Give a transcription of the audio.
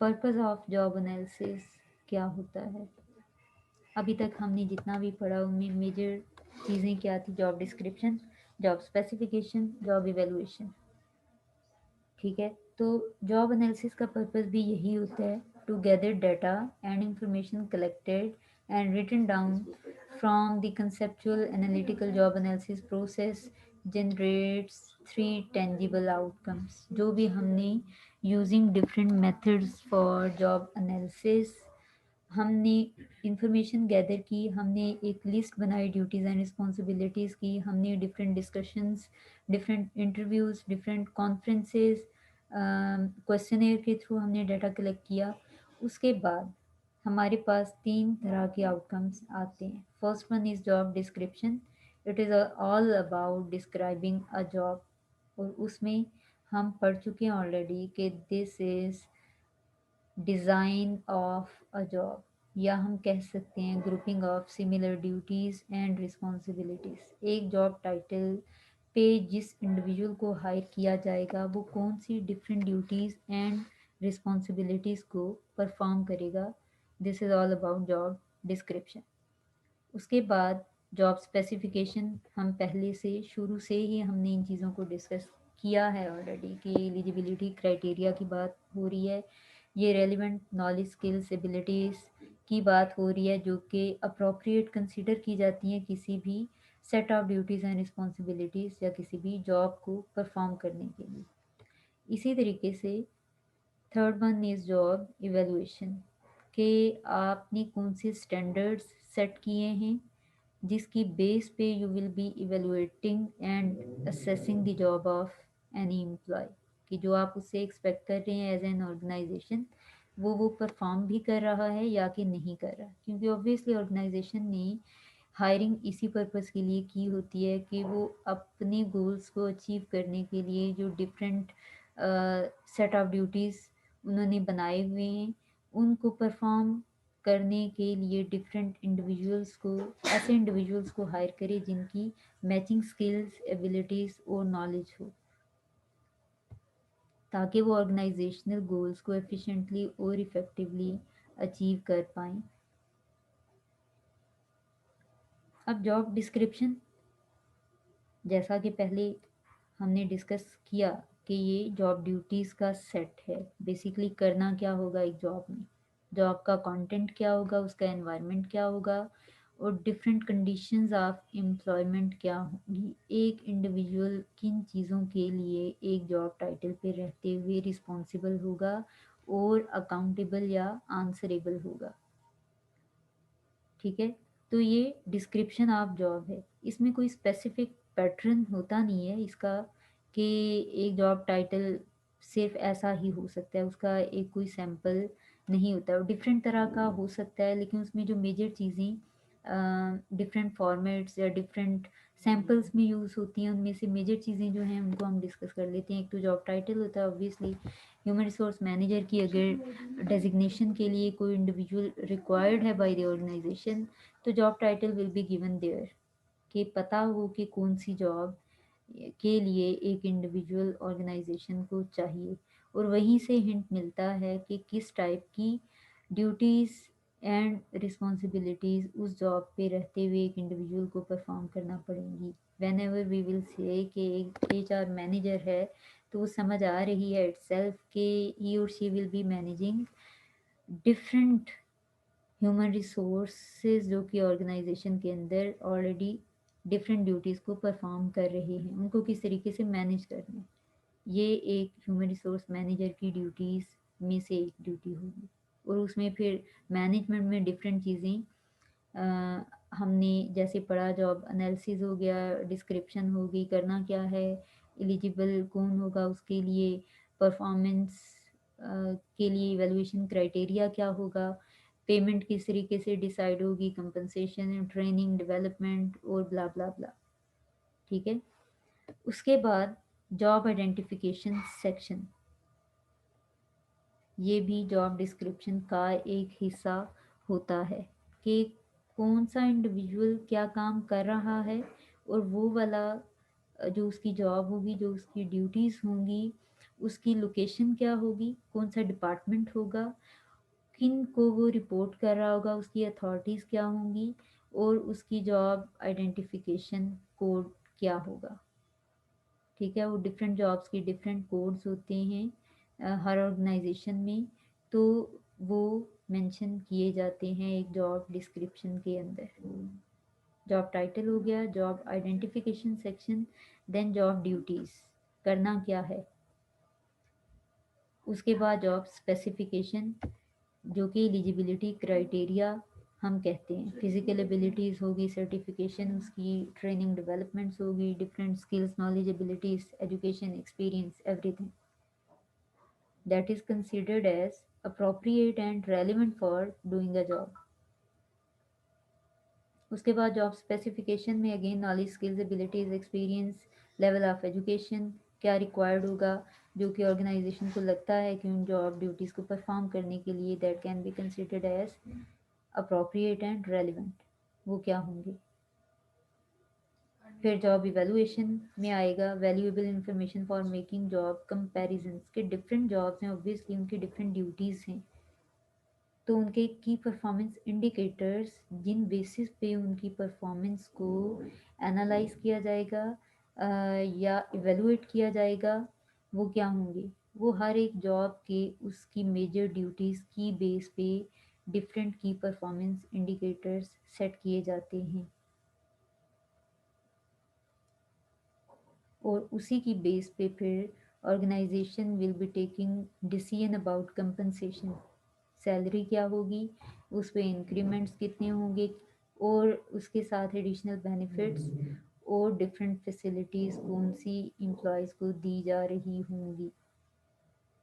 Purpose of job analysis क्या होता है? अभी तक हमने जितना भी पढ़ा उनमें मेजर चीज़ें क्या थी? Job description, job specification, job evaluation. ठीक है, तो जॉब एनालिसिस का पर्पस भी यही होता है, to gather data and information collected and written down from the conceptual analytical job analysis process generates three tangible outcomes. जो भी हमने using different methods for job analysis हमने इंफॉर्मेशन गैदर की, हमने एक लिस्ट बनाई ड्यूटीज़ एंड रिस्पॉन्सिबिलिटीज़ की, हमने different discussions, different interviews, different conferences, questionnaire के थ्रू हमने डाटा कलेक्ट किया। उसके बाद हमारे पास तीन तरह के आउटकम्स आते हैं। First one is job description. It is all about describing a job, और उसमें हम पढ़ चुके हैं ऑलरेडी कि this is design of a job, या हम कह सकते हैं grouping of similar duties and responsibilities. एक जॉब टाइटल पे जिस इंडिविजुअल को हायर किया जाएगा वो कौन सी डिफरेंट ड्यूटीज़ एंड रिस्पॉन्सिबिलिटीज़ को परफॉर्म करेगा, this is all about job description. उसके बाद जॉब स्पेसिफिकेशन, हम पहले से शुरू से ही हमने इन चीज़ों को डिस्कस किया है ऑलरेडी कि एलिजिबिलिटी क्राइटेरिया की बात हो रही है, ये रेलिवेंट नॉलेज स्किल्स एबिलिटीज़ की बात हो रही है जो कि अप्रोप्रिएट कंसीडर की जाती हैं किसी भी set of duties and responsibilities या किसी भी जॉब को परफॉर्म करने के लिए। इसी तरीके से third one is job evaluation, कि आपने कौन से स्टैंडर्ड्स सेट किए हैं जिसकी बेस पे you will be evaluating and assessing the job of any employ, कि जो आप उससे एक्सपेक्ट कर रहे हैं एज एन ऑर्गेनाइजेशन वो परफॉर्म भी कर रहा है या कि नहीं कर रहा। क्योंकि ऑब्वियसली ऑर्गेनाइजेशन ने हायरिंग इसी पर्पस के लिए की होती है कि वो अपने गोल्स को अचीव करने के लिए जो डिफरेंट सेट ऑफ ड्यूटीज़ उन्होंने बनाए हुए हैं उनको परफॉर्म करने के लिए डिफरेंट इंडिविजुअल्स को, ऐसे इंडिविजुअल्स को हायर करे जिनकी मैचिंग स्किल्स एबिलिटीज़ और नॉलेज हो, ताकि वो ऑर्गेनाइजेशनल गोल्स को एफिशिएंटली और इफ़ेक्टिवली अचीव कर पाएँ। अब जॉब डिस्क्रिप्शन, जैसा कि पहले हमने डिस्कस किया कि ये जॉब ड्यूटीज़ का सेट है। बेसिकली करना क्या होगा एक जॉब में, जॉब का कंटेंट क्या होगा, उसका एनवायरनमेंट क्या होगा, और डिफरेंट कंडीशंस ऑफ एम्प्लॉयमेंट क्या होंगी। एक इंडिविजुअल किन चीज़ों के लिए एक जॉब टाइटल पे रहते हुए रिस्पॉन्सिबल होगा और अकाउंटेबल या आंसरेबल होगा। ठीक है, तो ये डिस्क्रिप्शन ऑफ जॉब है। इसमें कोई स्पेसिफिक पैटर्न होता नहीं है इसका कि एक जॉब टाइटल सिर्फ ऐसा ही हो सकता है, उसका एक कोई सैम्पल नहीं होता है। डिफरेंट तरह का हो सकता है, लेकिन उसमें जो मेजर चीज़ें डिफरेंट फॉर्मेट्स या डिफरेंट सैम्पल्स में यूज़ होती हैं उनमें से मेजर चीज़ें जो हैं उनको हम डिस्कस कर लेते हैं। एक तो जॉब टाइटल होता है ऑब्वियसली, ह्यूमन रिसोर्स मैनेजर की अगर डेजिग्नेशन के लिए कोई इंडिविजुअल रिक्वायर्ड है बाय द ऑर्गेनाइजेशन तो job title will be given there, कि पता हो कि कौन सी जॉब के लिए एक इंडिविजुअल ऑर्गेनाइजेशन को चाहिए, और वहीं से हिंट मिलता है कि किस टाइप की ड्यूटीज़ एंड रिस्पॉन्सिबिलिटीज़ उस जॉब पे रहते हुए एक इंडिविजुअल को परफॉर्म करना पड़ेंगी। When ever we will say कि एक HR मैनेजर है तो वो समझ आ रही है इटसेल्फ कि ही और she will be managing different human resources जो कि ऑर्गेनाइजेशन के अंदर ऑलरेडी डिफरेंट ड्यूटीज़ को परफॉर्म कर रहे हैं, उनको किस तरीके से मैनेज करना है। ये एक ह्यूमन रिसोर्स मैनेजर की ड्यूटीज़ में से एक ड्यूटी होगी। और उसमें फिर मैनेजमेंट में डिफरेंट चीज़ें हमने जैसे पढ़ा, जॉब एनालिसिस हो गया, डिस्क्रिप्शन होगी, करना क्या है, एलिजिबल कौन होगा उसके लिए, परफॉर्मेंस के लिए इवैल्यूएशन क्राइटेरिया क्या होगा, पेमेंट किस तरीके से डिसाइड होगी, कंपनसेशन, ट्रेनिंग, डेवलपमेंट और ब्ला ब्ला ब्ला। ठीक है, उसके बाद जॉब आइडेंटिफिकेशन सेक्शन, ये भी जॉब डिस्क्रिप्शन का एक हिस्सा होता है कि कौन सा इंडिविजुअल क्या काम कर रहा है, और वो वाला जो उसकी जॉब होगी, जो उसकी ड्यूटीज़ होंगी, उसकी लोकेशन क्या होगी, कौन सा डिपार्टमेंट होगा, किन को वो रिपोर्ट कर रहा होगा, उसकी अथॉरिटीज़ क्या होंगी, और उसकी जॉब आइडेंटिफिकेशन कोड क्या होगा। ठीक है, वो डिफरेंट जॉब्स के डिफरेंट कोड्स होते हैं हर ऑर्गेनाइजेशन में, तो वो मेंशन किए जाते हैं एक जॉब डिस्क्रिप्शन के अंदर। जॉब टाइटल हो गया, job identification section, then job duties, करना क्या है। उसके बाद जॉब स्पेसिफिकेशन, जो कि एलिजिबिलिटी क्राइटेरिया हम कहते हैं, फिजिकल एबिलिटीज़ होगी, सर्टिफिकेशन उसकी, ट्रेनिंग डेवलपमेंट्स होगी, different skills, knowledge, abilities, education, experience, everything that is considered as appropriate and relevant for doing a job. उसके बाद जॉब स्पेसिफिकेशन में again knowledge, skills, abilities, experience, level of education क्या required होगा, जो कि organisation को लगता है कि उन जॉब ड्यूटीज़ को परफॉर्म करने के लिए that can be considered age appropriate and relevant, वो क्या होंगे। फिर जॉब इवेलुएशन में आएगा, valuable information for making job comparisons, के डिफरेंट जॉब्स हैं, ऑब्वियसली उनकी डिफरेंट ड्यूटीज़ हैं, तो उनके की परफॉर्मेंस इंडिकेटर्स जिन बेसिस पे उनकी परफॉर्मेंस को एनालाइज किया जाएगा या इवेलुएट किया जाएगा, वो क्या होंगे। वो हर एक जॉब के उसकी मेजर ड्यूटीज़ की बेस पे डिफरेंट की परफॉर्मेंस इंडिकेटर्स सेट किए जाते हैं, और उसी की बेस पे फिर organization will be taking decision about compensation, salary क्या होगी, उस पे इंक्रीमेंट्स कितने होंगे, और उसके साथ एडिशनल बेनिफिट्स और डिफरेंट फैसिलिटीज़ कौन सी एम्प्लॉयज़ को दी जा रही होंगी।